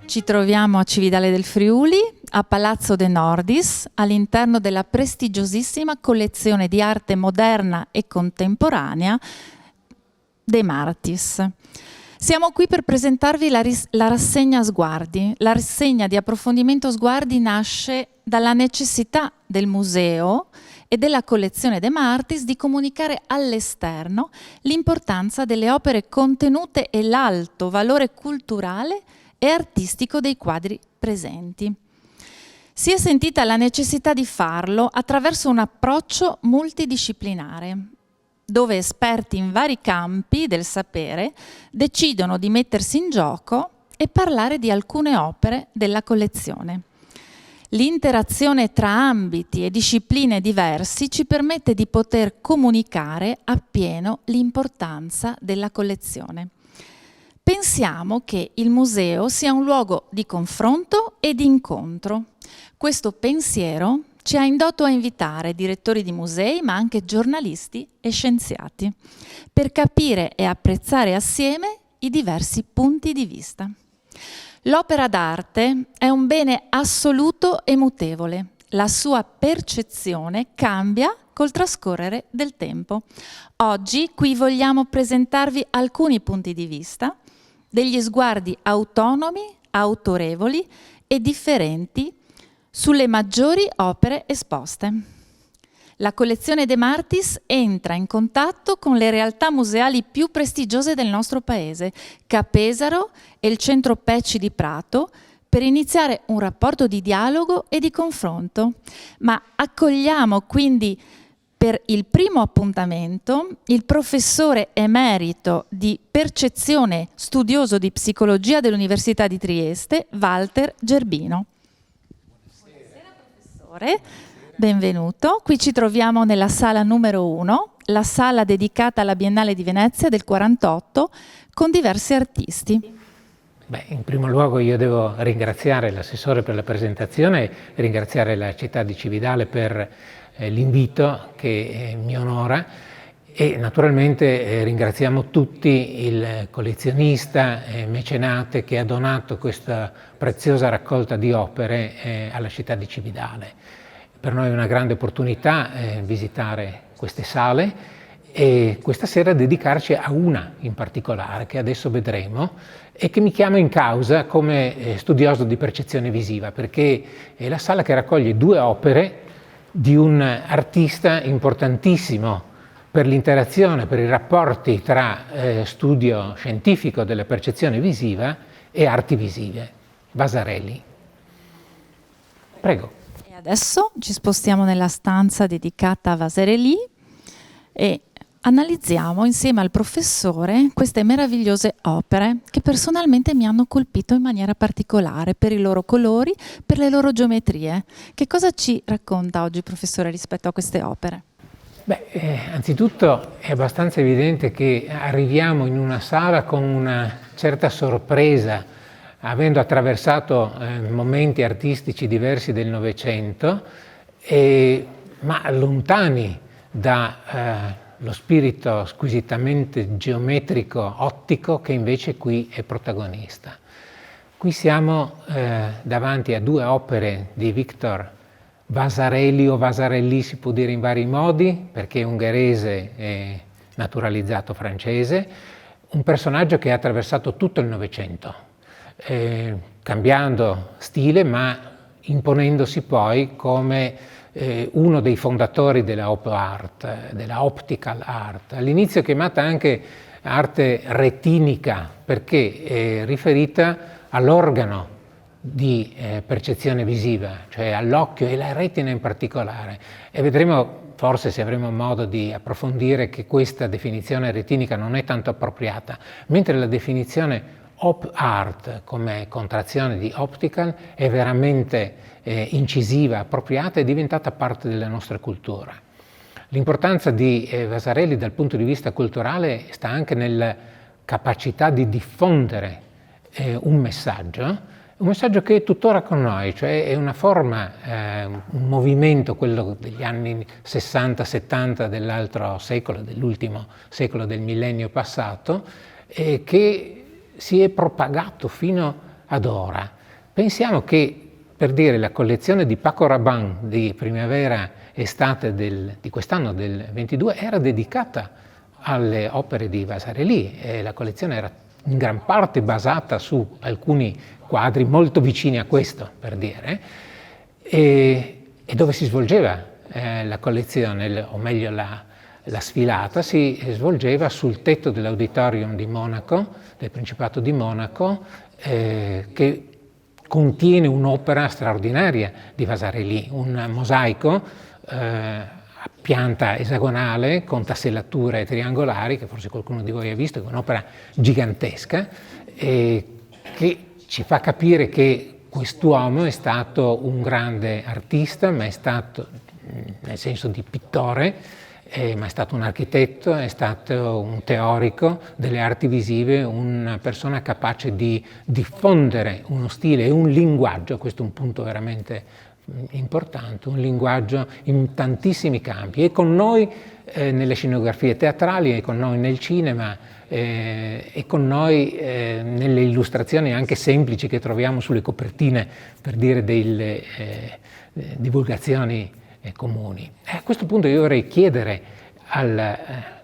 Ci troviamo a Cividale del Friuli, a Palazzo De Nordis, all'interno della prestigiosissima collezione di arte moderna e contemporanea De Martis. Siamo qui per presentarvi la rassegna Sguardi. La rassegna di approfondimento Sguardi nasce dalla necessità del museo e della collezione De Martis di comunicare all'esterno l'importanza delle opere contenute e l'alto valore culturale e artistico dei quadri presenti. Si è sentita la necessità di farlo attraverso un approccio multidisciplinare, dove esperti in vari campi del sapere decidono di mettersi in gioco e parlare di alcune opere della collezione. L'interazione tra ambiti e discipline diversi ci permette di poter comunicare appieno l'importanza della collezione. Pensiamo che il museo sia un luogo di confronto e di incontro. Questo pensiero ci ha indotto a invitare direttori di musei, ma anche giornalisti e scienziati, per capire e apprezzare assieme i diversi punti di vista. L'opera d'arte è un bene assoluto e mutevole. La sua percezione cambia col trascorrere del tempo. Oggi qui vogliamo presentarvi alcuni punti di vista, degli sguardi autonomi, autorevoli e differenti sulle maggiori opere esposte. La collezione De Martis entra in contatto con le realtà museali più prestigiose del nostro paese, Ca' Pesaro e il Centro Pecci di Prato, per iniziare un rapporto di dialogo e di confronto. Ma accogliamo quindi per il primo appuntamento il professore emerito di percezione studioso di psicologia dell'Università di Trieste, Walter Gerbino. Buonasera professore, benvenuto. Qui ci troviamo nella sala numero 1, la sala dedicata alla Biennale di Venezia del 48, con diversi artisti. Beh, in primo luogo io devo ringraziare l'assessore per la presentazione, ringraziare la città di Cividale per l'invito che mi onora e naturalmente ringraziamo tutti il collezionista e mecenate che ha donato questa preziosa raccolta di opere alla città di Cividale. Per noi è una grande opportunità visitare queste sale e questa sera dedicarci a una in particolare che adesso vedremo e che mi chiama in causa come studioso di percezione visiva, perché è la sala che raccoglie due opere di un artista importantissimo per l'interazione, per i rapporti tra studio scientifico della percezione visiva e arti visive, Vasarely. Prego. E adesso ci spostiamo nella stanza dedicata a Vasarely e analizziamo insieme al professore queste meravigliose opere che personalmente mi hanno colpito in maniera particolare per i loro colori, per le loro geometrie. Che cosa ci racconta oggi, professore, rispetto a queste opere? Beh, anzitutto è abbastanza evidente che arriviamo in una sala con una certa sorpresa, avendo attraversato momenti artistici diversi del Novecento, ma lontani da lo spirito squisitamente geometrico, ottico, che invece qui è protagonista. Qui siamo davanti a due opere di Victor Vasarely, o Vasarely si può dire in vari modi, perché è ungherese e naturalizzato francese, un personaggio che ha attraversato tutto il Novecento, cambiando stile ma imponendosi poi come uno dei fondatori della op art, della optical art, all'inizio chiamata anche arte retinica perché è riferita all'organo di percezione visiva, cioè all'occhio e alla retina in particolare. E vedremo, forse se avremo modo di approfondire, che questa definizione retinica non è tanto appropriata, mentre la definizione op art come contrazione di optical è veramente incisiva, appropriata e diventata parte della nostra cultura. L'importanza di Vasarely dal punto di vista culturale sta anche nella capacità di diffondere un messaggio Un messaggio che è tuttora con noi, cioè è una forma, un movimento, quello degli anni 60-70 dell'altro secolo, dell'ultimo secolo del millennio passato, che si è propagato fino ad ora. Pensiamo che, per dire, la collezione di Paco Rabanne di primavera-estate di quest'anno, del 22, era dedicata alle opere di Vasarely, e la collezione era in gran parte basata su alcuni quadri molto vicini a questo, per dire, e dove si svolgeva la collezione, o meglio la sfilata, si svolgeva sul tetto dell'Auditorium di Monaco, del Principato di Monaco, che contiene un'opera straordinaria di Vasarely, un mosaico a pianta esagonale con tassellature triangolari, che forse qualcuno di voi ha visto, è un'opera gigantesca, che ci fa capire che quest'uomo è stato un grande artista, ma è stato, nel senso di pittore, ma è stato un architetto, è stato un teorico delle arti visive, una persona capace di diffondere uno stile e un linguaggio, questo è un punto veramente importante, un linguaggio in tantissimi campi, e con noi nelle scenografie teatrali, e con noi nel cinema, e con noi nelle illustrazioni anche semplici che troviamo sulle copertine, per dire, delle divulgazioni comuni. A questo punto io vorrei chiedere al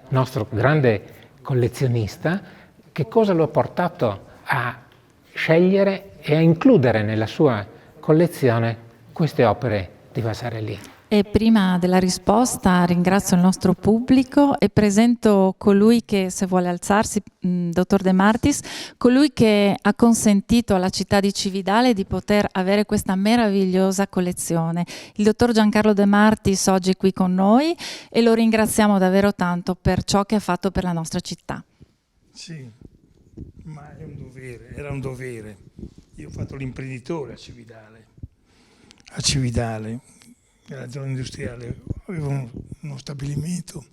nostro grande collezionista che cosa lo ha portato a scegliere e a includere nella sua collezione queste opere di Vasarely. E prima della risposta ringrazio il nostro pubblico e presento colui che, se vuole alzarsi, dottor De Martis, colui che ha consentito alla città di Cividale di poter avere questa meravigliosa collezione. Il dottor Giancarlo De Martis oggi è qui con noi e lo ringraziamo davvero tanto per ciò che ha fatto per la nostra città. Sì, ma è un dovere, era un dovere. Io ho fatto l'imprenditore a Cividale, nella zona industriale, avevo uno stabilimento,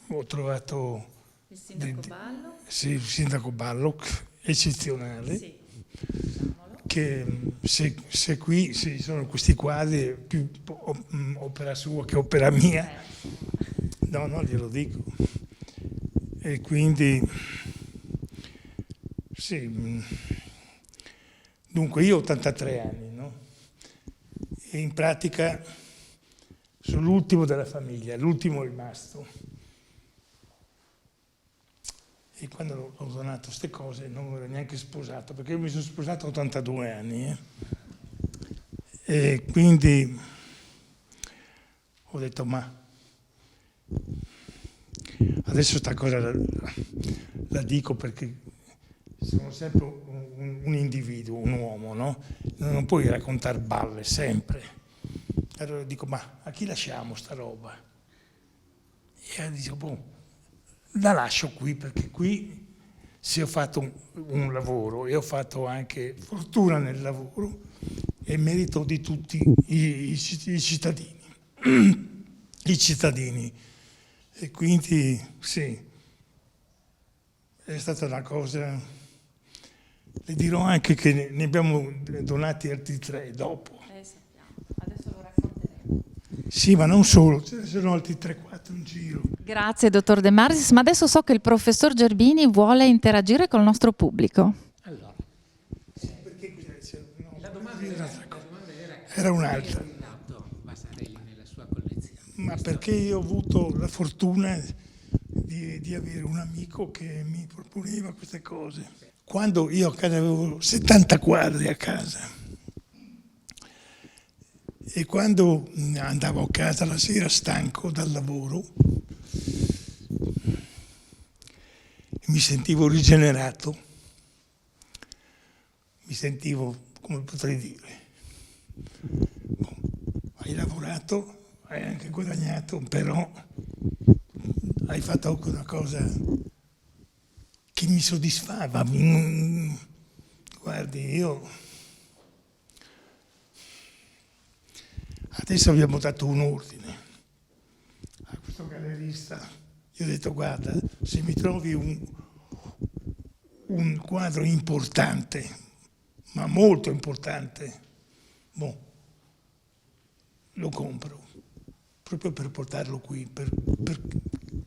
ho trovato il sindaco Ballo? Sì, il sindaco Ballo, eccezionale, sì. Che se qui ci sono questi quadri, più opera sua che opera mia, no, glielo dico. E quindi, sì, dunque io ho 83 anni, no? E in pratica sono l'ultimo della famiglia, l'ultimo rimasto. E quando ho donato queste cose non ero neanche sposato, perché io mi sono sposato a 82 anni. E quindi ho detto, ma adesso sta cosa la dico perché sono sempre un individuo, un uomo, no? Non puoi raccontare balle sempre. Allora dico, ma a chi lasciamo sta roba? E dico, boh, la lascio qui, perché qui se ho fatto un lavoro e ho fatto anche fortuna nel lavoro, è merito di tutti i cittadini. I cittadini. E quindi sì, è stata una cosa. Le dirò anche che ne abbiamo donati altri 3 dopo. Sappiamo, adesso lo racconteremo. Sì, ma non solo, ce ne sono altri 3-4 in giro. Grazie dottor De Martis, ma adesso so che il professor Gerbini vuole interagire col nostro pubblico. Allora, Perché no, la domanda era un'altra. Vasarely nella sua collezione. Ma perché io ho avuto la fortuna di avere un amico che mi proponeva queste cose. Quando io a casa avevo 70 quadri a casa, e quando andavo a casa la sera stanco dal lavoro mi sentivo rigenerato, mi sentivo, come potrei dire, hai lavorato, hai anche guadagnato, però hai fatto anche una cosa che mi soddisfava. Guardi, io adesso abbiamo dato un ordine a questo gallerista. Io ho detto, guarda, se mi trovi un quadro importante, ma molto importante. Boh, lo compro, proprio per portarlo qui,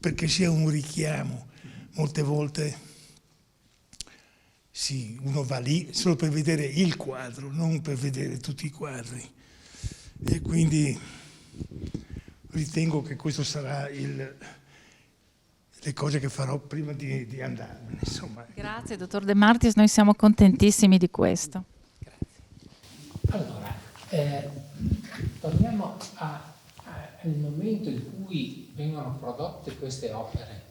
perché sia un richiamo. Molte volte sì, uno va lì solo per vedere il quadro, non per vedere tutti i quadri. E quindi ritengo che questo sarà le cose che farò prima di andarmene, insomma. Grazie, dottor De Martis, noi siamo contentissimi di questo. Grazie. Allora, torniamo al momento in cui vengono prodotte queste opere.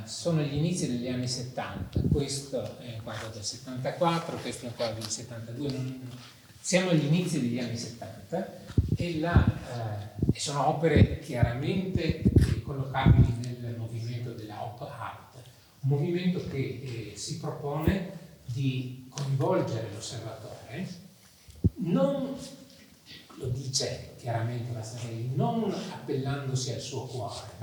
Sono gli inizi degli anni 70, questo è un quadro del 74, questo è un quadro del 72, siamo agli inizi degli anni 70 e sono opere chiaramente collocabili nel movimento della Op Art, un movimento che si propone di coinvolgere l'osservatore, non, lo dice chiaramente Vasarely, non appellandosi al suo cuore,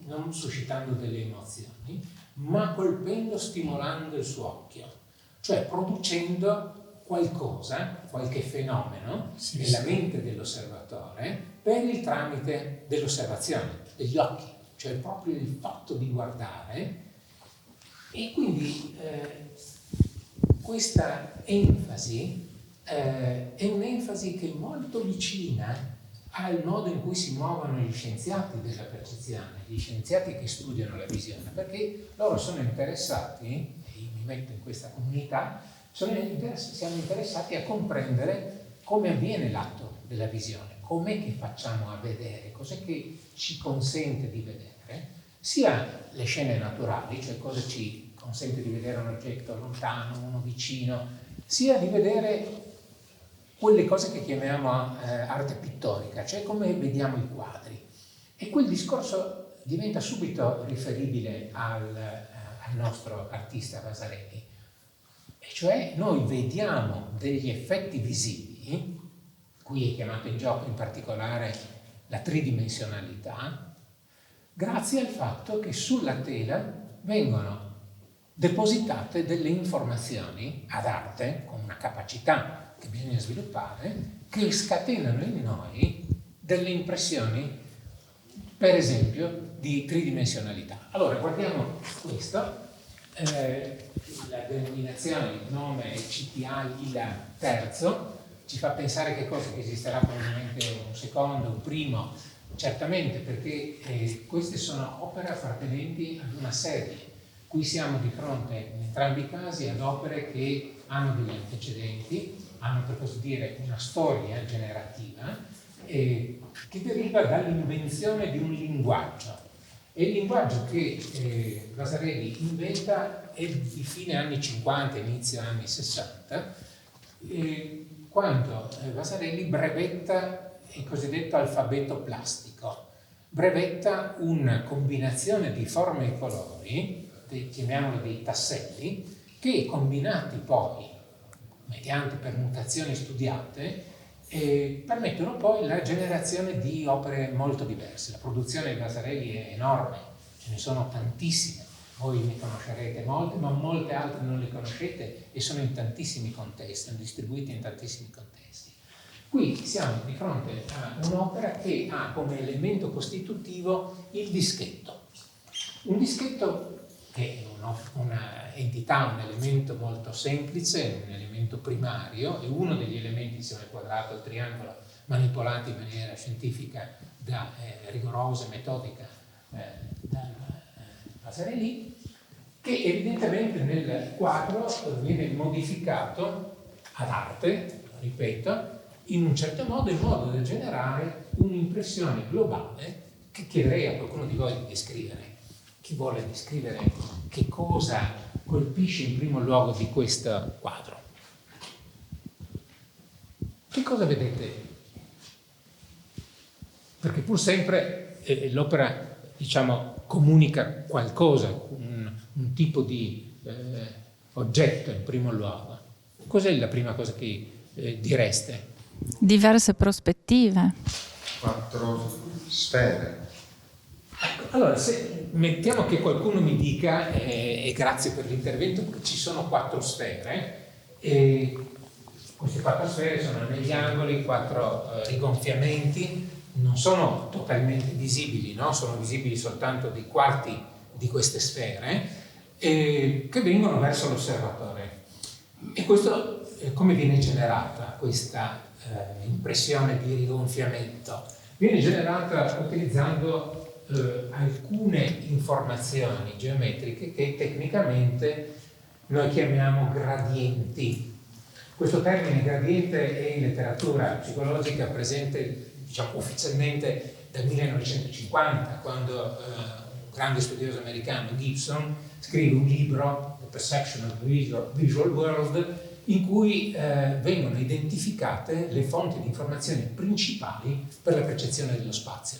non suscitando delle emozioni, ma colpendo, stimolando il suo occhio, cioè producendo qualcosa, qualche fenomeno nella mente dell'osservatore per il tramite dell'osservazione, degli occhi, cioè proprio il fatto di guardare. E quindi questa enfasi è un'enfasi che è molto vicina al modo in cui si muovono gli scienziati della percezione, gli scienziati che studiano la visione, perché loro sono interessati, e io mi metto in questa comunità, siamo interessati a comprendere come avviene l'atto della visione, com'è che facciamo a vedere, cos'è che ci consente di vedere, sia le scene naturali, cioè cosa ci consente di vedere un oggetto lontano, uno vicino, sia di vedere quelle cose che chiamiamo arte pittorica, cioè come vediamo i quadri. E quel discorso diventa subito riferibile al nostro artista Vasarely. E cioè noi vediamo degli effetti visivi, qui è chiamato in gioco in particolare la tridimensionalità, grazie al fatto che sulla tela vengono depositate delle informazioni ad arte, con una capacità che bisogna sviluppare, che scatenano in noi delle impressioni, per esempio, di tridimensionalità. Allora, guardiamo questo. La denominazione, il nome CTA Lila terzo, ci fa pensare che cosa? Che esisterà probabilmente un secondo, un primo, certamente, perché queste sono opere appartenenti ad una serie. Qui siamo di fronte, in entrambi i casi, ad opere che hanno degli antecedenti, hanno per così dire una storia generativa che deriva dall'invenzione di un linguaggio. E il linguaggio che Vasarely inventa è di fine anni 50, inizio anni 60, quando Vasarely brevetta il cosiddetto alfabeto plastico, brevetta una combinazione di forme e colori, chiamiamolo dei tasselli, che combinati poi, mediante permutazioni studiate, permettono poi la generazione di opere molto diverse. La produzione di Vasarely è enorme, ce ne sono tantissime, voi ne conoscerete molte, ma molte altre non le conoscete e sono in tantissimi contesti, sono distribuite in tantissimi contesti. Qui siamo di fronte a un'opera che ha come elemento costitutivo il dischetto. Un dischetto che è una entità, un elemento molto semplice, un elemento primario, è uno degli elementi insieme al quadrato e al triangolo manipolati in maniera scientifica rigorosa e metodica da Vasarely, che evidentemente nel quadro viene modificato ad arte, ripeto, in un certo modo, in modo da generare un'impressione globale che chiederei a qualcuno di voi di descrivere. Chi vuole descrivere che cosa colpisce in primo luogo di questo quadro? Che cosa vedete? Perché pur sempre l'opera, diciamo, comunica qualcosa, un tipo di oggetto in primo luogo. Cos'è la prima cosa che direste? Diverse prospettive. 4 sfere. Allora, se mettiamo che qualcuno mi dica, e grazie per l'intervento, che ci sono 4 sfere, E queste 4 sfere sono negli angoli, 4 rigonfiamenti, non sono totalmente visibili, no? Sono visibili soltanto dei quarti di queste sfere che vengono verso l'osservatore. E questo, come viene generata questa impressione di rigonfiamento? Viene generata utilizzando alcune informazioni geometriche che tecnicamente noi chiamiamo gradienti. Questo termine gradiente è in letteratura psicologica presente, diciamo, ufficialmente dal 1950, quando un grande studioso americano, Gibson, scrive un libro, The Perception of the Visual World, in cui vengono identificate le fonti di informazioni principali per la percezione dello spazio.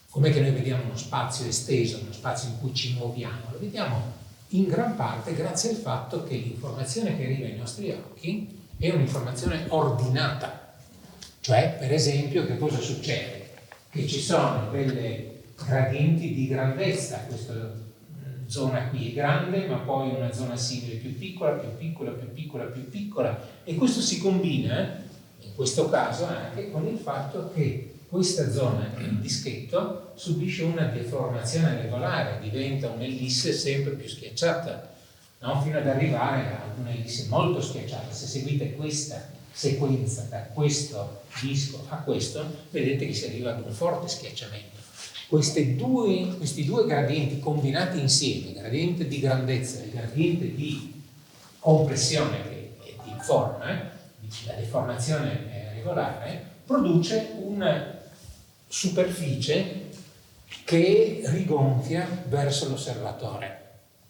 Com'è che noi vediamo uno spazio esteso, uno spazio in cui ci muoviamo? Lo vediamo in gran parte grazie al fatto che l'informazione che arriva ai nostri occhi è un'informazione ordinata. Cioè, per esempio, che cosa succede? Che ci sono delle gradienti di grandezza, questa zona qui è grande, ma poi una zona simile più piccola, più piccola, più piccola, più piccola, e questo si combina, in questo caso, anche con il fatto che questa zona, che è un dischetto, subisce una deformazione regolare, diventa un'ellisse sempre più schiacciata, no? Fino ad arrivare a un'ellisse molto schiacciata. Se seguite questa sequenza da questo disco a questo, vedete che si arriva ad un forte schiacciamento. Questi due gradienti combinati insieme, il gradiente di grandezza e il gradiente di compressione che è di forma, la deformazione regolare, produce una superficie che rigonfia verso l'osservatore,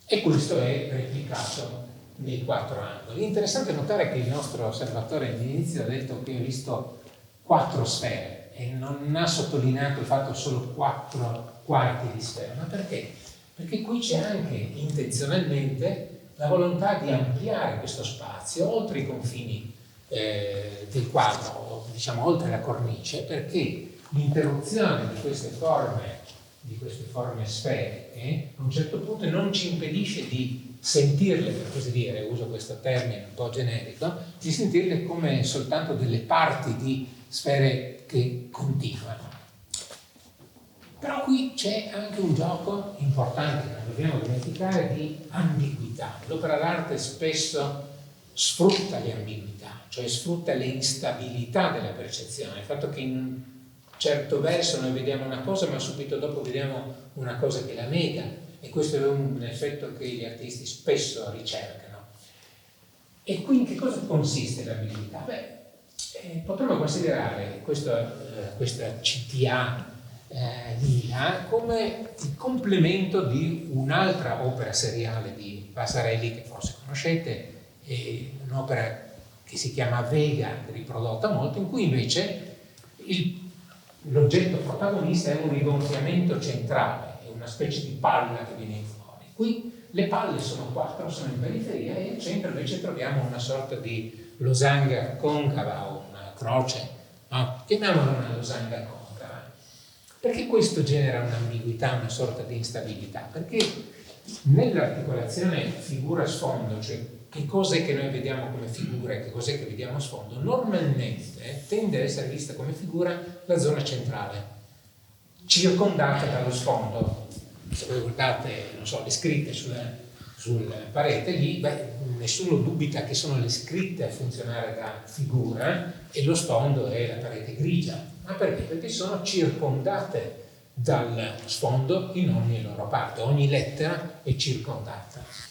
e questo è replicato nei 4 angoli. È interessante notare che il nostro osservatore all'inizio ha detto che ha visto 4 sfere e non ha sottolineato il fatto solo 4 quarti di sfera. Ma perché? Perché qui c'è anche intenzionalmente la volontà di ampliare questo spazio oltre i confini del quadro, diciamo oltre la cornice, perché l'interruzione di queste forme sferiche a un certo punto non ci impedisce di sentirle, per così dire, uso questo termine un po' generico, di sentirle come soltanto delle parti di sfere che continuano. Però qui c'è anche un gioco importante che non dobbiamo dimenticare di ambiguità. L'opera d'arte spesso sfrutta le ambiguità, cioè sfrutta le instabilità della percezione, il fatto che in un certo verso noi vediamo una cosa ma subito dopo vediamo una cosa che la nega, e questo è un effetto che gli artisti spesso ricercano. E qui in che cosa consiste l'ambiguità? Potremmo considerare questa CTA lila come il complemento di un'altra opera seriale di Vasarely, che forse conoscete, è un'opera che si chiama Vega, riprodotta molto, in cui invece l'oggetto protagonista è un rigonfiamento centrale, è una specie di palla che viene fuori. Qui le palle sono 4, sono in periferia, e al centro invece troviamo una sorta di losanga concava o una croce, no? Chiamiamola una losanga concava. Perché questo genera un'ambiguità, una sorta di instabilità? Perché nell'articolazione figura-sfondo, cioè che cos'è che noi vediamo come figura e che cos'è che vediamo a sfondo, normalmente tende ad essere vista come figura la zona centrale, circondata dallo sfondo. Se voi guardate, non so, le scritte sul parete lì, nessuno dubita che sono le scritte a funzionare da figura e lo sfondo è la parete grigia. Ma perché? Perché sono circondate dal sfondo in ogni loro parte, ogni lettera è circondata.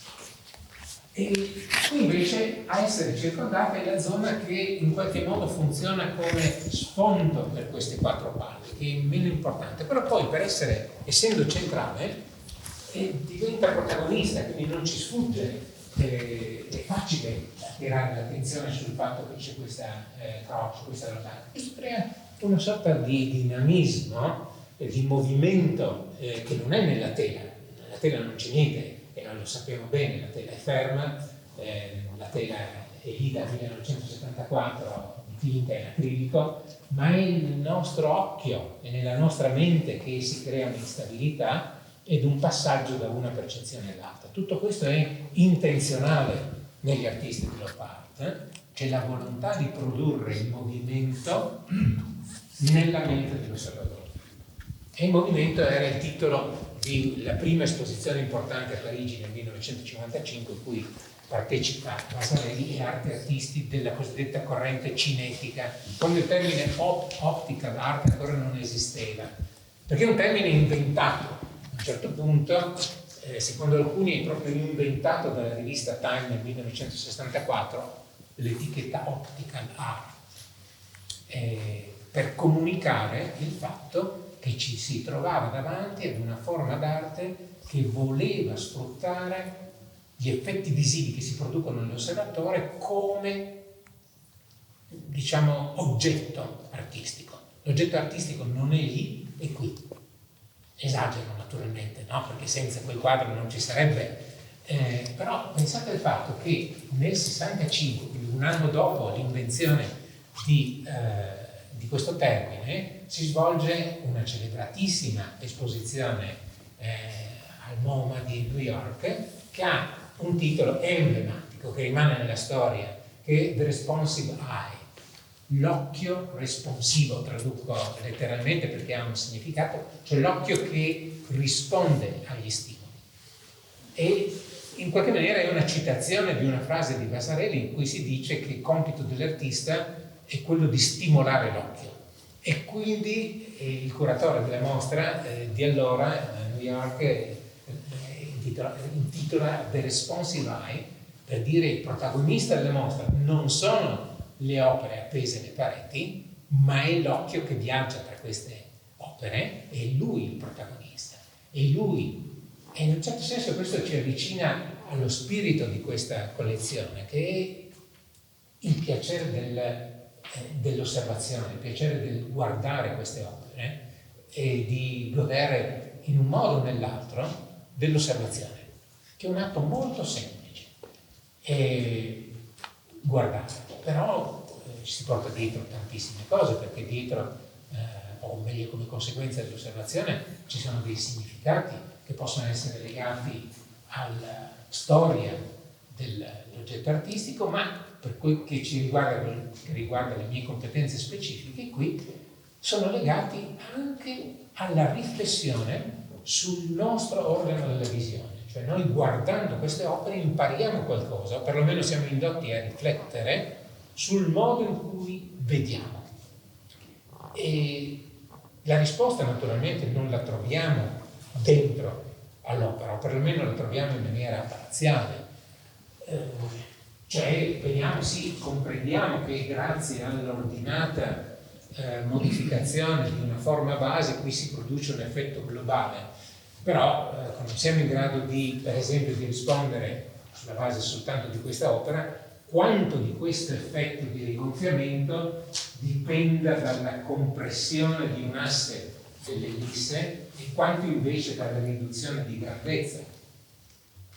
E qui invece a essere circondata è la zona che in qualche modo funziona come sfondo per queste 4 palle, che è meno importante, però poi essendo centrale diventa protagonista, quindi non ci sfugge, è facile attirare l'attenzione sul fatto che c'è questa croce, questa losanga. Questo crea una sorta di dinamismo, di movimento che non è nella tela non c'è niente, e noi lo sappiamo bene, la tela è ferma, la tela è lì dal 1974, dipinta in acrilico, ma è nel nostro occhio e nella nostra mente che si crea un'instabilità ed un passaggio da una percezione all'altra. Tutto questo è intenzionale negli artisti di pop art. c'è la volontà di produrre il movimento nella mente dell'osservatore. E il movimento era il titolo della prima esposizione importante a Parigi nel 1955, in cui partecipa Vasarely e altri artisti della cosiddetta corrente cinetica, quando il termine optical art ancora non esisteva, perché è un termine inventato a un certo punto, secondo alcuni è proprio inventato dalla rivista Time nel 1964, l'etichetta optical art, per comunicare il fatto che ci si trovava davanti ad una forma d'arte che voleva sfruttare gli effetti visivi che si producono nell'osservatore come, diciamo, oggetto artistico. L'oggetto artistico non è lì, è qui. Esagero naturalmente, no? Perché senza quel quadro non ci sarebbe. Però pensate al fatto che nel 65, quindi un anno dopo l'invenzione di questo termine, si svolge una celebratissima esposizione al MoMA di New York, che ha un titolo emblematico che rimane nella storia, che è The Responsive Eye, l'occhio responsivo, traduco letteralmente perché ha un significato, cioè l'occhio che risponde agli stimoli. E in qualche maniera è una citazione di una frase di Vasarely in cui si dice che il compito dell'artista è quello di stimolare l'occhio. E quindi il curatore della mostra di allora a New York intitola The Responsive Eye, per dire il protagonista della mostra non sono le opere appese alle pareti, ma è l'occhio che viaggia tra queste opere, è lui il protagonista, è lui. E in un certo senso questo ci avvicina allo spirito di questa collezione, che è il piacere dell'osservazione, il piacere del guardare queste opere e di godere in un modo o nell'altro dell'osservazione, che è un atto molto semplice. E guardare, però si porta dietro tantissime cose, perché dietro, o meglio come conseguenza dell'osservazione, ci sono dei significati che possono essere legati alla storia dell'oggetto artistico, ma per quel che ci riguarda, che riguarda le mie competenze specifiche, qui sono legati anche alla riflessione sul nostro organo della visione. Cioè noi guardando queste opere impariamo qualcosa, o perlomeno siamo indotti a riflettere sul modo in cui vediamo. E la risposta naturalmente non la troviamo dentro all'opera, o perlomeno la troviamo in maniera parziale. Cioè vediamo, sì, comprendiamo che grazie all'ordinata modificazione di una forma base qui si produce un effetto globale, però non siamo in grado di, per esempio, di rispondere sulla base soltanto di questa opera quanto di questo effetto di rigonfiamento dipenda dalla compressione di un asse dell'ellisse e quanto invece dalla riduzione di grandezza,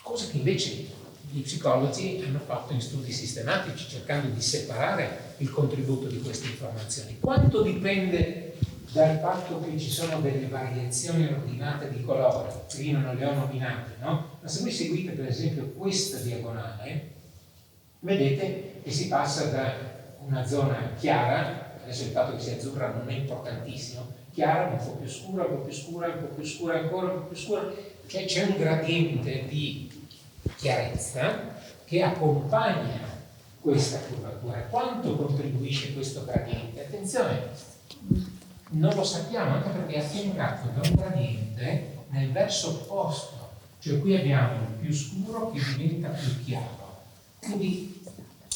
cosa che invece gli psicologi hanno fatto in studi sistematici cercando di separare il contributo di queste informazioni. Quanto dipende dal fatto che ci sono delle variazioni ordinate di colore, prima non le ho nominate, no? Ma se voi seguite per esempio questa diagonale, vedete che si passa da una zona chiara, adesso il fatto che sia azzurra non è importantissimo, chiara, un po' più scura, un po' più scura, un po' più scura ancora, un po' più scura, cioè c'è un gradiente di chiarezza che accompagna questa curvatura. Quanto contribuisce questo gradiente? Attenzione, non lo sappiamo, anche perché è affiancato da un gradiente nel verso opposto, cioè qui abbiamo il più scuro che diventa più chiaro, quindi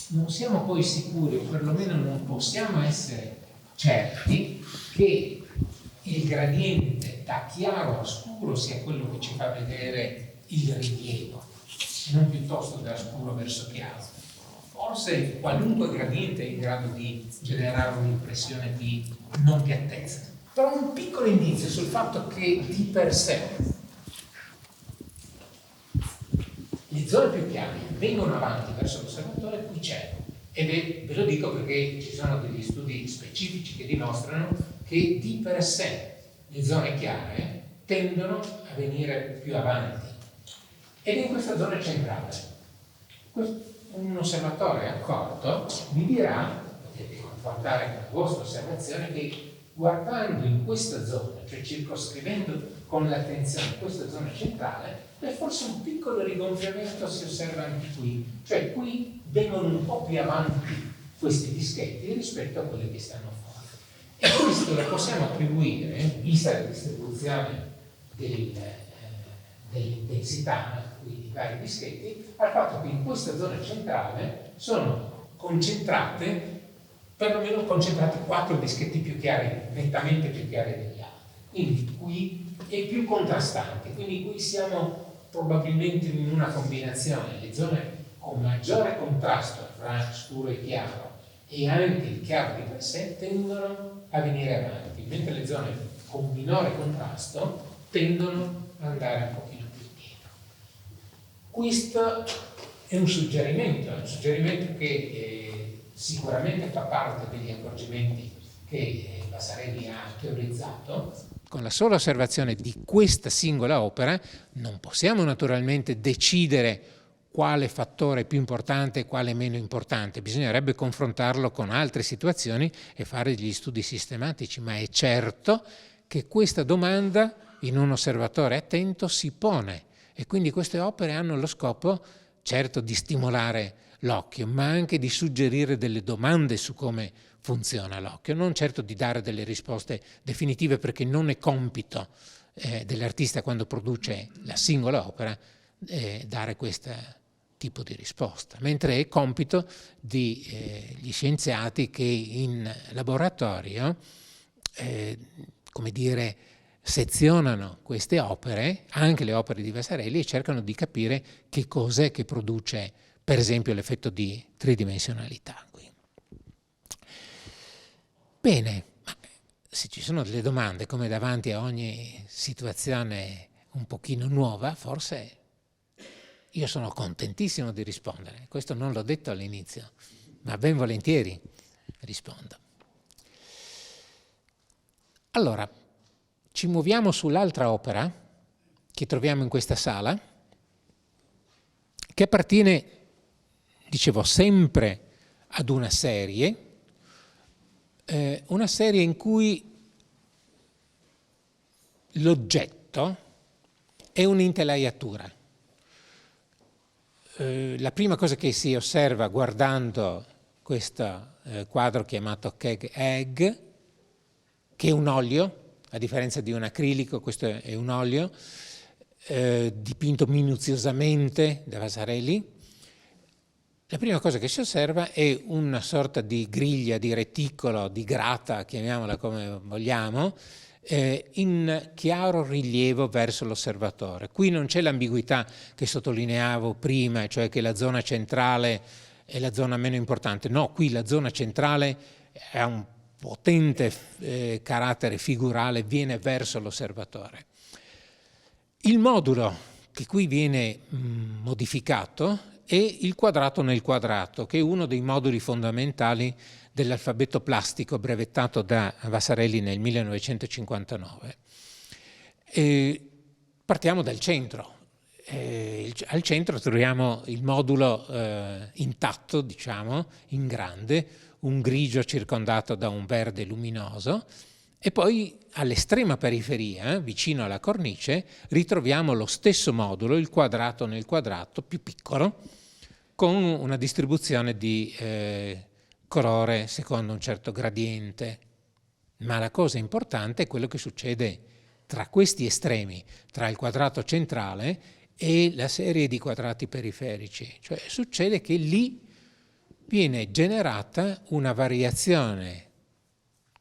non siamo poi sicuri, o perlomeno non possiamo essere certi che il gradiente da chiaro a scuro sia quello che ci fa vedere il rilievo, non piuttosto da scuro verso chiaro. Forse qualunque gradiente è in grado di generare un'impressione di non piattezza, però un piccolo indizio sul fatto che di per sé le zone più chiare vengono avanti verso l'osservatore, qui c'è. E ve lo dico perché ci sono degli studi specifici che dimostrano che di per sé le zone chiare tendono a venire più avanti. Ed è in questa zona centrale. un osservatore accorto vi dirà, potete confrontare con la vostra osservazione, che guardando in questa zona, cioè circoscrivendo con l'attenzione questa zona centrale, forse un piccolo rigonfiamento si osserva anche qui, cioè qui vengono un po' più avanti questi dischetti rispetto a quelli che stanno fuori. E questo lo possiamo attribuire, vista la distribuzione dell'intensità di vari dischetti, al fatto che in questa zona centrale sono concentrate, perlomeno concentrati 4 dischetti più chiari, nettamente più chiari degli altri. Quindi qui è più contrastante, quindi qui siamo probabilmente in una combinazione, le zone con maggiore contrasto tra scuro e chiaro e anche il chiaro di per sé tendono a venire avanti, mentre le zone con minore contrasto tendono ad andare un pochino più indietro. Questo è un suggerimento che sicuramente fa parte degli accorgimenti che Vasarely ha teorizzato. Con la sola osservazione di questa singola opera non possiamo naturalmente decidere quale fattore è più importante e quale meno importante, bisognerebbe confrontarlo con altre situazioni e fare degli studi sistematici, ma è certo che questa domanda in un osservatore attento si pone e quindi queste opere hanno lo scopo certo di stimolare l'occhio, ma anche di suggerire delle domande su come funziona l'occhio, non certo di dare delle risposte definitive, perché non è compito dell'artista quando produce la singola opera dare questo tipo di risposta, mentre è compito gli scienziati che in laboratorio come dire, sezionano queste opere, anche le opere di Vasarely, e cercano di capire che cos'è che produce, per esempio, l'effetto di tridimensionalità. Bene, ma se ci sono delle domande, come davanti a ogni situazione un pochino nuova, forse io sono contentissimo di rispondere. Questo non l'ho detto all'inizio, ma ben volentieri rispondo. Allora, ci muoviamo sull'altra opera che troviamo in questa sala, che appartiene, dicevo, sempre ad una serie in cui l'oggetto è un'intelaiatura. La prima cosa che si osserva guardando questo quadro chiamato Keg Egg, che è un olio, a differenza di un acrilico, questo è un olio dipinto minuziosamente da Vasarely. La prima cosa che si osserva è una sorta di griglia, di reticolo, di grata, chiamiamola come vogliamo, in chiaro rilievo verso l'osservatore. Qui non c'è l'ambiguità che sottolineavo prima, cioè che la zona centrale è la zona meno importante. No, qui la zona centrale ha un potente carattere figurale, viene verso l'osservatore. Il modulo che qui viene modificato è il quadrato nel quadrato, che è uno dei moduli fondamentali dell'alfabeto plastico brevettato da Vasarely nel 1959. Partiamo dal centro. Al centro troviamo il modulo intatto, diciamo, in grande, un grigio circondato da un verde luminoso, e poi all'estrema periferia, vicino alla cornice, ritroviamo lo stesso modulo, il quadrato nel quadrato, più piccolo, con una distribuzione di colore secondo un certo gradiente. Ma la cosa importante è quello che succede tra questi estremi, tra il quadrato centrale e la serie di quadrati periferici. Cioè succede che lì viene generata una variazione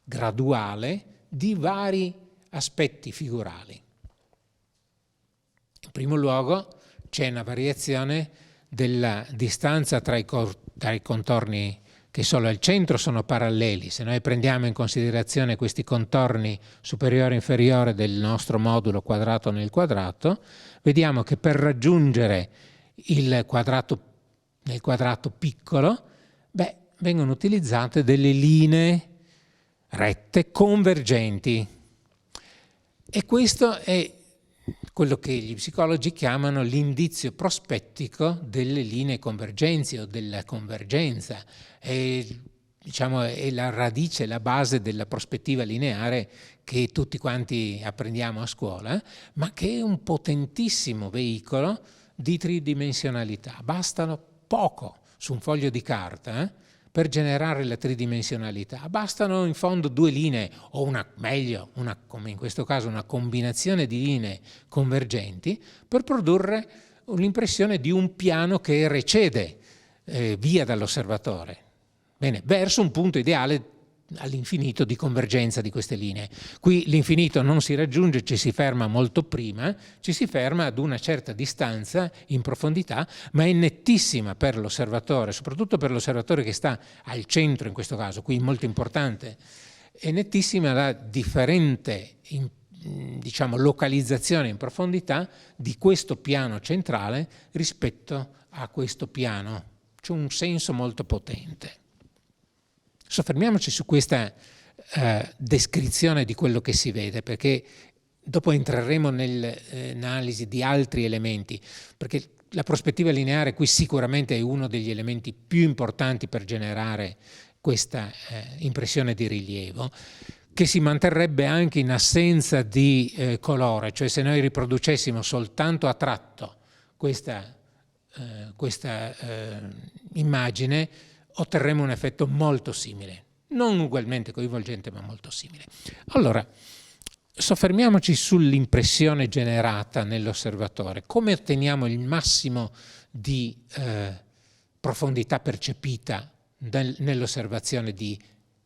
graduale di vari aspetti figurali. In primo luogo c'è una variazione della distanza tra i contorni che solo al centro sono paralleli. Se noi prendiamo in considerazione questi contorni superiore e inferiore del nostro modulo quadrato nel quadrato, vediamo che per raggiungere il quadrato nel quadrato piccolo, vengono utilizzate delle linee rette convergenti. E questo è quello che gli psicologi chiamano l'indizio prospettico delle linee convergenti o della convergenza. Diciamo, è la radice, la base della prospettiva lineare che tutti quanti apprendiamo a scuola, ma che è un potentissimo veicolo di tridimensionalità. Bastano poco su un foglio di carta per generare la tridimensionalità. Bastano in fondo 2 linee, o come in questo caso, una combinazione di linee convergenti per produrre l'impressione di un piano che recede via dall'osservatore. Bene, verso un punto ideale all'infinito di convergenza di queste linee. Qui l'infinito non si raggiunge, ci si ferma molto prima, ci si ferma ad una certa distanza in profondità, ma è nettissima per l'osservatore, soprattutto per l'osservatore che sta al centro in questo caso, qui molto importante, è nettissima la differente diciamo, localizzazione in profondità di questo piano centrale rispetto a questo piano. C'è un senso molto potente. Soffermiamoci su questa descrizione di quello che si vede, perché dopo entreremo nell'analisi di altri elementi, perché la prospettiva lineare qui sicuramente è uno degli elementi più importanti per generare questa impressione di rilievo, che si manterrebbe anche in assenza di colore, cioè se noi riproducessimo soltanto a tratto questa immagine, otterremo un effetto molto simile, non ugualmente coinvolgente, ma molto simile. Allora, soffermiamoci sull'impressione generata nell'osservatore. Come otteniamo il massimo di profondità percepita nell'osservazione di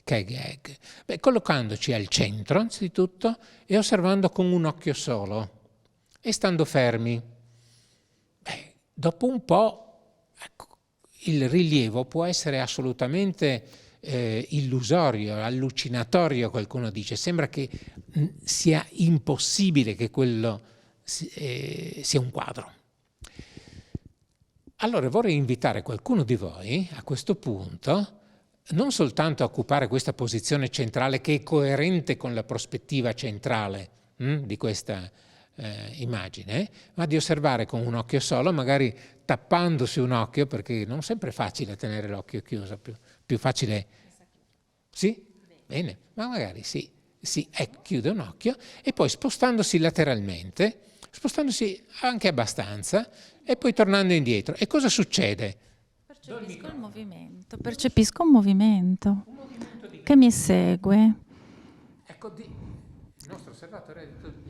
Kegel? Beh, collocandoci al centro, anzitutto, e osservando con un occhio solo e stando fermi. Beh, dopo un po', ecco, il rilievo può essere assolutamente illusorio, allucinatorio, qualcuno dice. Sembra che sia impossibile che quello sia un quadro. Allora vorrei invitare qualcuno di voi a questo punto non soltanto a occupare questa posizione centrale che è coerente con la prospettiva centrale di questa immagine, ma di osservare con un occhio solo, magari tappandosi un occhio, perché non sempre è facile tenere l'occhio chiuso, più facile. Sì? Bene, ma magari sì, chiude un occhio e poi spostandosi lateralmente, spostandosi anche abbastanza e poi tornando indietro. E cosa succede? Percepisco un movimento che mi segue. Ecco, il nostro osservatore ha detto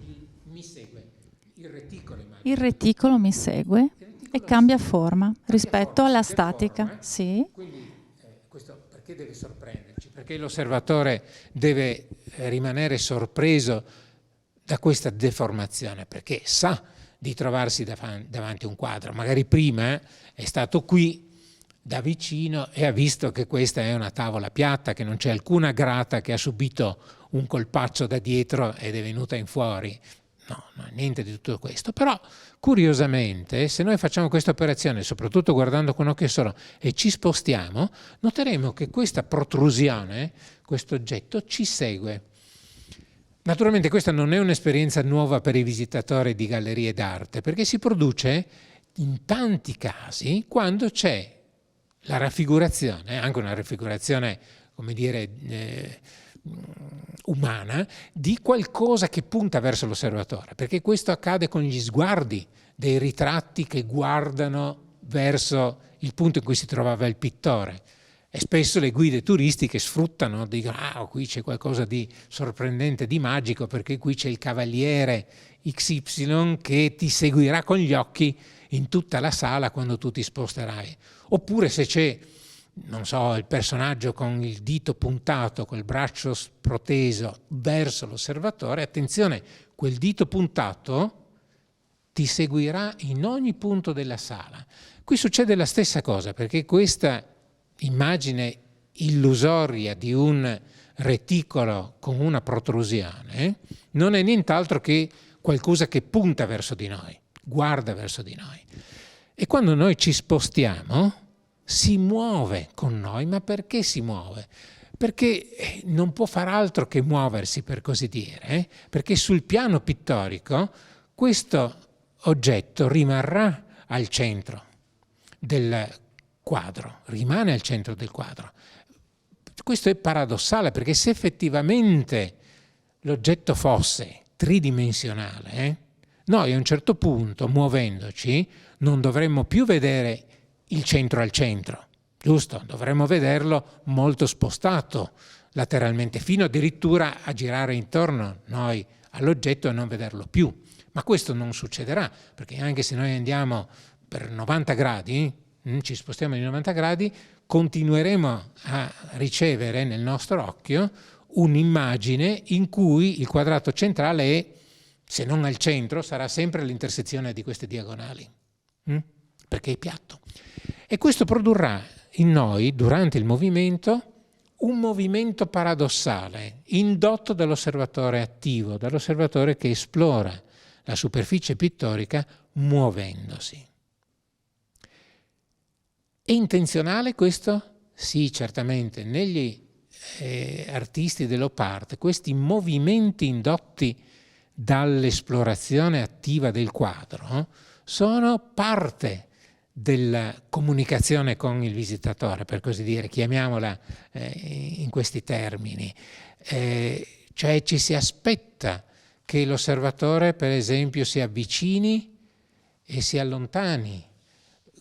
mi segue, il reticolo immagino. Il reticolo mi segue e cambia forma rispetto alla statica. Forma. Sì. Quindi questo perché deve sorprenderci? Perché l'osservatore deve rimanere sorpreso da questa deformazione, perché sa di trovarsi davanti a un quadro. Magari prima è stato qui da vicino e ha visto che questa è una tavola piatta, che non c'è alcuna grata, che ha subito un colpaccio da dietro ed è venuta in fuori. No, niente di tutto questo. Però, curiosamente, se noi facciamo questa operazione, soprattutto guardando con occhio solo, e ci spostiamo, noteremo che questa protrusione, questo oggetto, ci segue. Naturalmente questa non è un'esperienza nuova per i visitatori di gallerie d'arte, perché si produce in tanti casi quando c'è la raffigurazione, anche una raffigurazione, come dire, umana, di qualcosa che punta verso l'osservatore, perché questo accade con gli sguardi dei ritratti che guardano verso il punto in cui si trovava il pittore. E spesso le guide turistiche sfruttano, dicono qui c'è qualcosa di sorprendente, di magico, perché qui c'è il cavaliere XY che ti seguirà con gli occhi in tutta la sala quando tu ti sposterai. Oppure se c'è, non so, il personaggio con il dito puntato, col braccio proteso verso l'osservatore, attenzione, quel dito puntato ti seguirà in ogni punto della sala. Qui succede la stessa cosa, perché questa immagine illusoria di un reticolo con una protrusione non è nient'altro che qualcosa che punta verso di noi, guarda verso di noi. E quando noi ci spostiamo si muove con noi, ma perché si muove? Perché non può far altro che muoversi, per così dire, perché sul piano pittorico questo oggetto rimarrà al centro del quadro, rimane al centro del quadro. Questo è paradossale, perché se effettivamente l'oggetto fosse tridimensionale, noi a un certo punto, muovendoci, non dovremmo più vedere il centro al centro, giusto? Dovremmo vederlo molto spostato lateralmente, fino addirittura a girare intorno noi all'oggetto e non vederlo più. Ma questo non succederà, perché anche se noi andiamo per 90 gradi, ci spostiamo di 90 gradi, continueremo a ricevere nel nostro occhio un'immagine in cui il quadrato centrale è, se non al centro, sarà sempre all'intersezione di queste diagonali, perché è piatto. E questo produrrà in noi, durante il movimento, un movimento paradossale, indotto dall'osservatore attivo, dall'osservatore che esplora la superficie pittorica muovendosi. È intenzionale questo? Sì, certamente. Negli artisti dell'op art questi movimenti indotti dall'esplorazione attiva del quadro sono parte della comunicazione con il visitatore, per così dire, chiamiamola in questi termini. Cioè ci si aspetta che l'osservatore, per esempio, si avvicini e si allontani,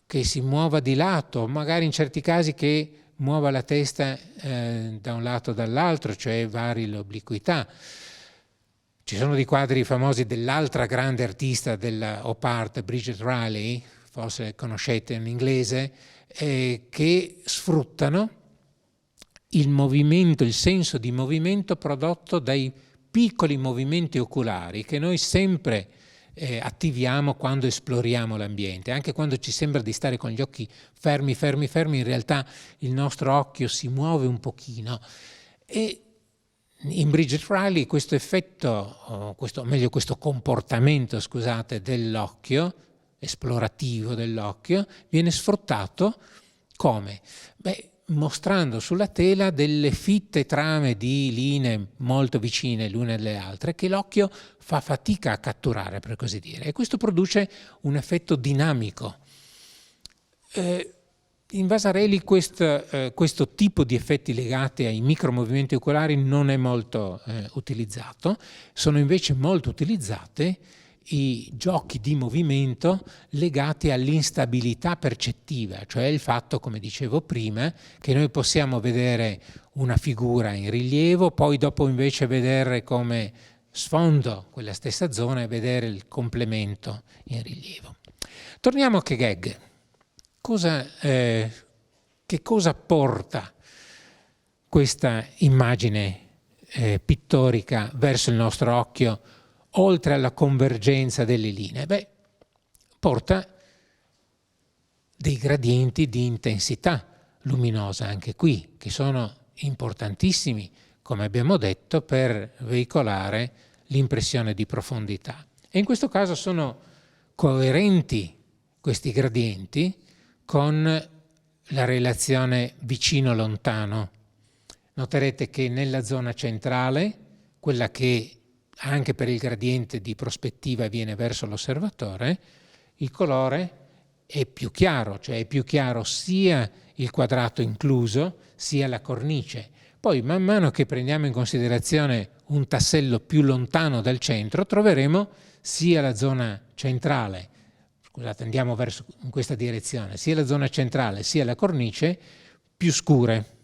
che si muova di lato, magari in certi casi che muova la testa da un lato o dall'altro, cioè vari l'obliquità. Ci sono dei quadri famosi dell'altra grande artista dell'op art, Bridget Riley, forse conoscete in inglese, che sfruttano il movimento, il senso di movimento prodotto dai piccoli movimenti oculari che noi sempre attiviamo quando esploriamo l'ambiente. Anche quando ci sembra di stare con gli occhi fermi, in realtà il nostro occhio si muove un pochino. E in Bridget Riley questo effetto, questo comportamento, dell'occhio, esplorativo dell'occhio, viene sfruttato come? Mostrando sulla tela delle fitte trame di linee molto vicine l'une alle altre che l'occhio fa fatica a catturare, per così dire, e questo produce un effetto dinamico. In Vasarely questo tipo di effetti legati ai micromovimenti oculari non è molto utilizzato, sono invece molto utilizzate i giochi di movimento legati all'instabilità percettiva, cioè il fatto, come dicevo prima, che noi possiamo vedere una figura in rilievo, poi dopo invece vedere come sfondo quella stessa zona e vedere il complemento in rilievo. Torniamo a Kegeg. Che cosa porta questa immagine pittorica verso il nostro occhio, oltre alla convergenza delle linee? Porta dei gradienti di intensità luminosa, anche qui, che sono importantissimi, come abbiamo detto, per veicolare l'impressione di profondità. E in questo caso sono coerenti questi gradienti con la relazione vicino-lontano. Noterete che nella zona centrale, quella che anche per il gradiente di prospettiva viene verso l'osservatore, il colore è più chiaro, cioè è più chiaro sia il quadrato incluso sia la cornice. Poi man mano che prendiamo in considerazione un tassello più lontano dal centro, troveremo sia la zona centrale, andiamo verso in questa direzione, sia la zona centrale sia la cornice più scure.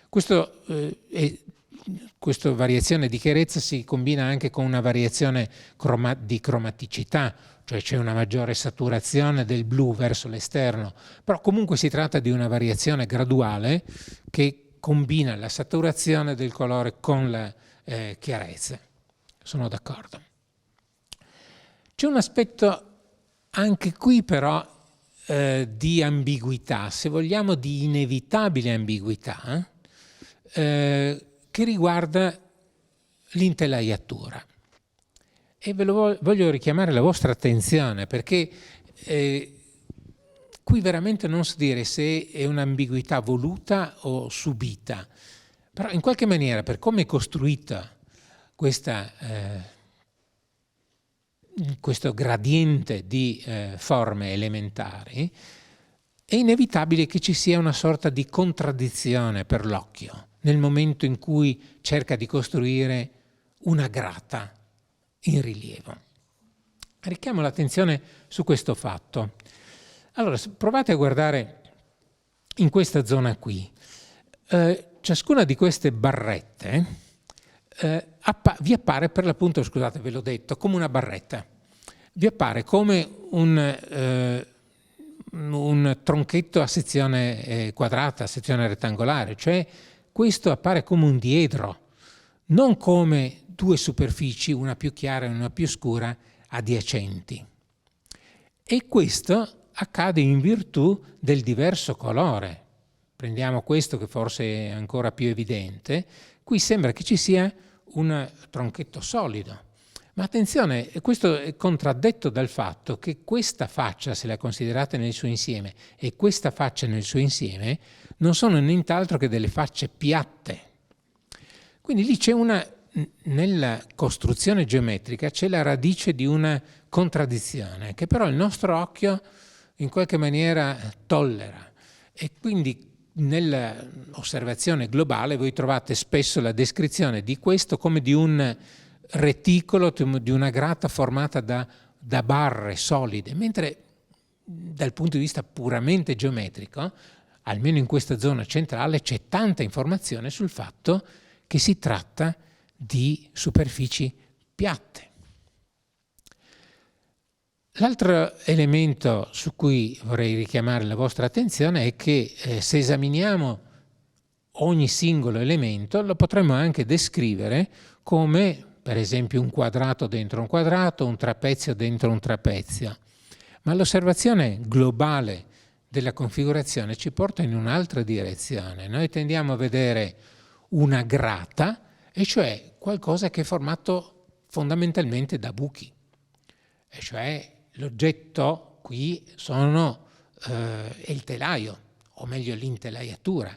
Questa variazione di chiarezza si combina anche con una variazione di cromaticità, cioè c'è una maggiore saturazione del blu verso l'esterno, però comunque si tratta di una variazione graduale che combina la saturazione del colore con la chiarezza. Sono d'accordo. C'è un aspetto anche qui però di ambiguità, se vogliamo di inevitabile ambiguità, che riguarda l'intelaiatura. E ve lo voglio richiamare la vostra attenzione, perché qui veramente non so dire se è un'ambiguità voluta o subita, però in qualche maniera, per come è costruita questa questo gradiente di forme elementari, è inevitabile che ci sia una sorta di contraddizione per l'occhio nel momento in cui cerca di costruire una grata in rilievo. Richiamo l'attenzione su questo fatto. Allora, provate a guardare in questa zona qui. Ciascuna di queste barrette vi appare per l'appunto, scusate, ve l'ho detto, come una barretta. Vi appare come un tronchetto a sezione quadrata, a sezione rettangolare, cioè questo appare come un diedro, non come due superfici, una più chiara e una più scura, adiacenti. E questo accade in virtù del diverso colore. Prendiamo questo che forse è ancora più evidente. Qui sembra che ci sia un tronchetto solido. Ma attenzione, questo è contraddetto dal fatto che questa faccia, se la considerate nel suo insieme, e questa faccia nel suo insieme, non sono nient'altro che delle facce piatte. Quindi lì c'è nella costruzione geometrica c'è la radice di una contraddizione, che però il nostro occhio in qualche maniera tollera. E quindi nell'osservazione globale voi trovate spesso la descrizione di questo come di un reticolo, di una grata formata da barre solide, mentre dal punto di vista puramente geometrico, almeno in questa zona centrale, c'è tanta informazione sul fatto che si tratta di superfici piatte. L'altro elemento su cui vorrei richiamare la vostra attenzione è che se esaminiamo ogni singolo elemento lo potremmo anche descrivere come per esempio un quadrato dentro un quadrato, un trapezio dentro un trapezio. Ma l'osservazione globale della configurazione ci porta in un'altra direzione. Noi tendiamo a vedere una grata, e cioè qualcosa che è formato fondamentalmente da buchi. E cioè l'oggetto qui è il telaio, o meglio l'intelaiatura,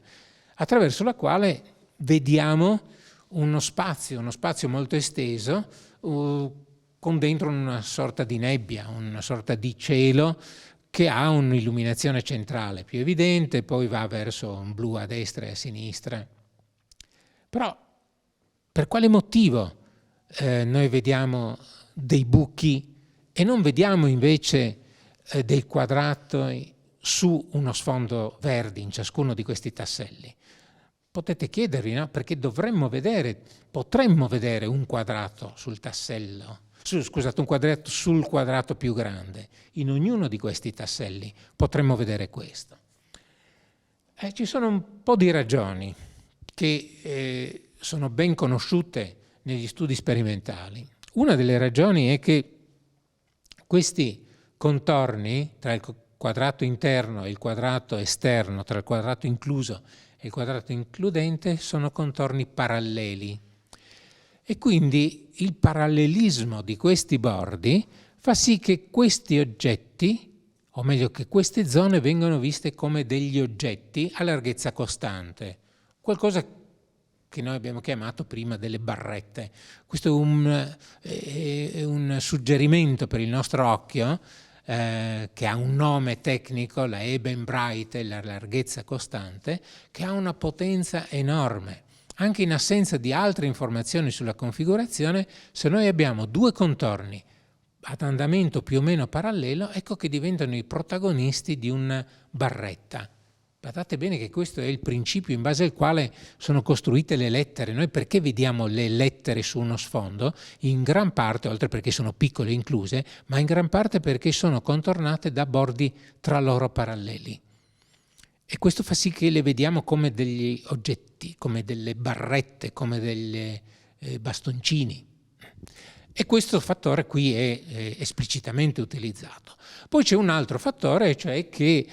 attraverso la quale vediamo uno spazio molto esteso, con dentro una sorta di nebbia, una sorta di cielo che ha un'illuminazione centrale più evidente, poi va verso un blu a destra e a sinistra. Però per quale motivo noi vediamo dei buchi e non vediamo invece dei quadrati su uno sfondo verde in ciascuno di questi tasselli? Potete chiedervi, no? Perché potremmo vedere un quadrato sul tassello, un quadrato sul quadrato più grande. In ognuno di questi tasselli potremmo vedere questo. Ci sono un po' di ragioni che sono ben conosciute negli studi sperimentali. Una delle ragioni è che questi contorni tra il quadrato interno e il quadrato esterno, tra il quadrato incluso e il quadrato includente, sono contorni paralleli. E quindi il parallelismo di questi bordi fa sì che questi oggetti, o meglio che queste zone, vengano viste come degli oggetti a larghezza costante. Qualcosa che noi abbiamo chiamato prima delle barrette. Questo è un suggerimento per il nostro occhio, che ha un nome tecnico, la Ebenbreite, la larghezza costante, che ha una potenza enorme. Anche in assenza di altre informazioni sulla configurazione, se noi abbiamo due contorni ad andamento più o meno parallelo, ecco che diventano i protagonisti di una barretta. Badate bene che questo è il principio in base al quale sono costruite le lettere. Noi perché vediamo le lettere su uno sfondo? In gran parte, oltre perché sono piccole e incluse, ma in gran parte perché sono contornate da bordi tra loro paralleli. E questo fa sì che le vediamo come degli oggetti, come delle barrette, come dei bastoncini. E questo fattore qui è esplicitamente utilizzato. Poi c'è un altro fattore, cioè che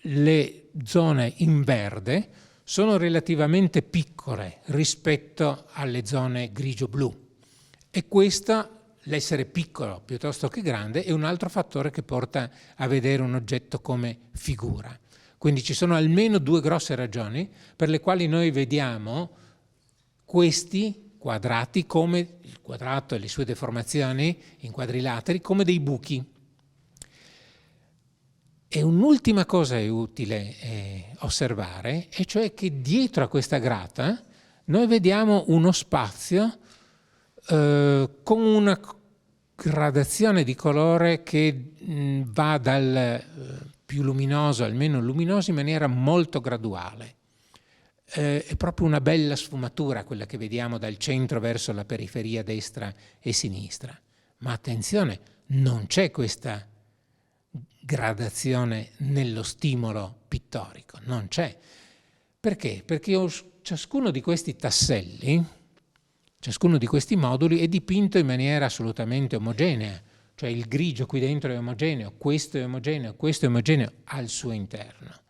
le zone in verde sono relativamente piccole rispetto alle zone grigio-blu, e questo, l'essere piccolo piuttosto che grande, è un altro fattore che porta a vedere un oggetto come figura. Quindi ci sono almeno due grosse ragioni per le quali noi vediamo questi quadrati, come il quadrato e le sue deformazioni in quadrilateri, come dei buchi. E un'ultima cosa è utile osservare, e cioè che dietro a questa grata noi vediamo uno spazio con una gradazione di colore che va dal più luminoso al meno luminoso in maniera molto graduale. È proprio una bella sfumatura quella che vediamo dal centro verso la periferia destra e sinistra. Ma attenzione, non c'è questa gradazione nello stimolo pittorico, non c'è. Perché? Perché ciascuno di questi tasselli, ciascuno di questi moduli è dipinto in maniera assolutamente omogenea, cioè il grigio qui dentro è omogeneo, questo è omogeneo al suo interno.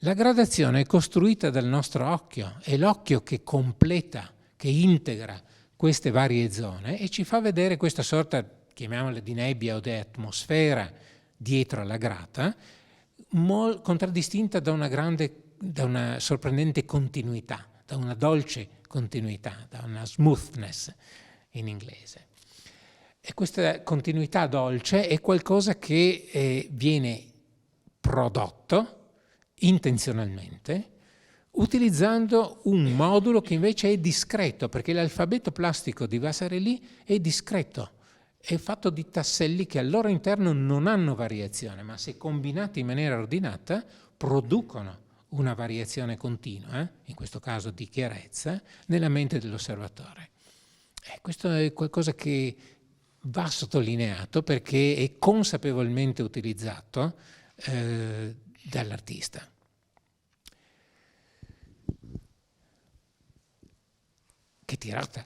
La gradazione è costruita dal nostro occhio, è l'occhio che completa, che integra queste varie zone e ci fa vedere questa sorta, chiamiamola di nebbia o di atmosfera dietro alla grata, contraddistinta da una sorprendente continuità, da una dolce continuità, da una smoothness in inglese. E questa continuità dolce è qualcosa che viene prodotto intenzionalmente utilizzando un modulo che invece è discreto, perché l'alfabeto plastico di Vasarely è discreto, è fatto di tasselli che al loro interno non hanno variazione, ma se combinati in maniera ordinata producono una variazione continua, in questo caso di chiarezza, nella mente dell'osservatore. Questo è qualcosa che va sottolineato perché è consapevolmente utilizzato dall'artista. Che tirata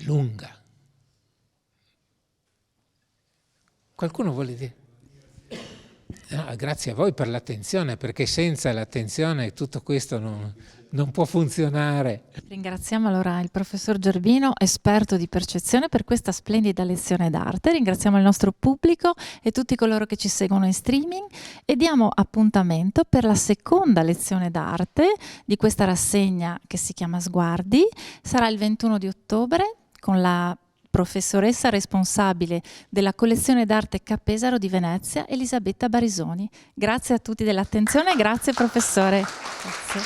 lunga. Qualcuno vuole dire? No, grazie a voi per l'attenzione, perché senza l'attenzione tutto questo non può funzionare. Ringraziamo allora il professor Gerbino, esperto di percezione, per questa splendida lezione d'arte. Ringraziamo il nostro pubblico e tutti coloro che ci seguono in streaming e diamo appuntamento per la seconda lezione d'arte di questa rassegna che si chiama Sguardi. Sarà il 21 di ottobre con la professoressa responsabile della collezione d'arte Ca' Pesaro di Venezia, Elisabetta Barisoni. Grazie a tutti dell'attenzione, grazie professore. Grazie.